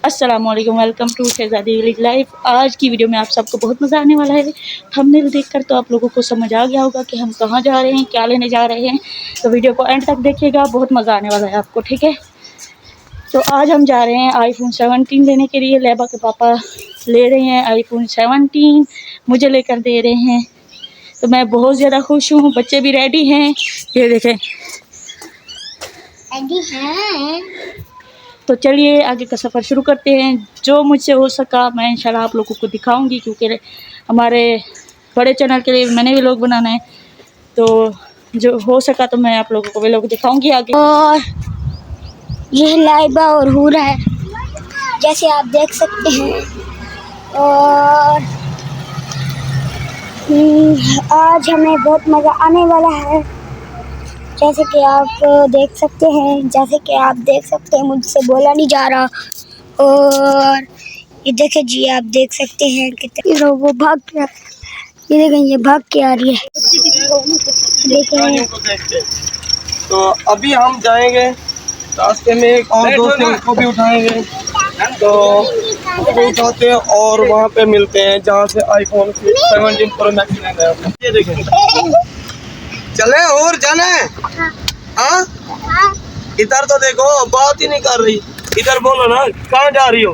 अस्सलामुअलैकुम, welcome to शहज़ादी village life. आज की वीडियो में आप सबको बहुत मज़ा आने वाला है। थंबनेल देखकर तो आप लोगों को समझ आ गया होगा कि हम कहाँ जा रहे हैं, क्या लेने जा रहे हैं। तो वीडियो को एंड तक देखिएगा, बहुत मज़ा आने वाला है आपको, ठीक है। तो आज हम जा रहे हैं आईफोन 17 लेने के लिए। लेबा के पापा ले रहे हैं आईफोन 17, मुझे लेकर दे रहे हैं। तो मैं बहुत ज़्यादा खुश हूँ, बच्चे भी रेडी हैं, ये देखें रेडी हैं। तो चलिए आगे का सफ़र शुरू करते हैं। जो मुझसे हो सका मैं इंशाल्लाह आप लोगों को दिखाऊंगी, क्योंकि हमारे बड़े चैनल के लिए मैंने भी व्लॉग बनाना है। तो जो हो सका तो मैं आप लोगों को व्लॉग दिखाऊंगी आगे। और ये लाइबा और हूरा है, जैसे आप देख सकते हैं। और आज हमें बहुत मज़ा आने वाला है, जैसे कि आप देख सकते हैं। मुझसे बोला नहीं जा रहा। और ये देखें जी, आप देख सकते हैं कितने वो भाग के, ये देखें ये भाग के आ रही है। देखें तो अभी हम जाएंगे, रास्ते में एक और दोस्त है उसको भी उठाएंगे। तो उसको उठाते हैं और वहाँ पे मिलते हैं जहाँ से आईफोन 17 प्रो मैक्स लेना है। ये देखें, चले और जाना है। हाँ, इधर तो देखो, बात ही नहीं कर रही। इधर बोलो ना, कहाँ जा रही हो?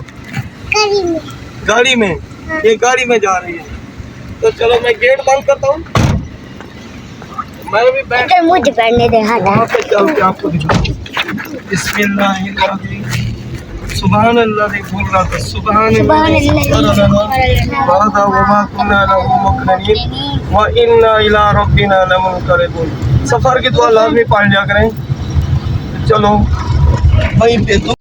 गाड़ी में। ये गाड़ी में जा रही है। तो चलो मैं गेट बंद करता हूँ, मैं भी बैठ मुझे बैठने दे। वहाँ पे चल के आपको दिखाऊँ। सुभान अल्लाह बोल रहा था, सुभान अल्लाह। सफर की दुआ लाजमी पढ़ लिया करें। चलो वहीं पे तो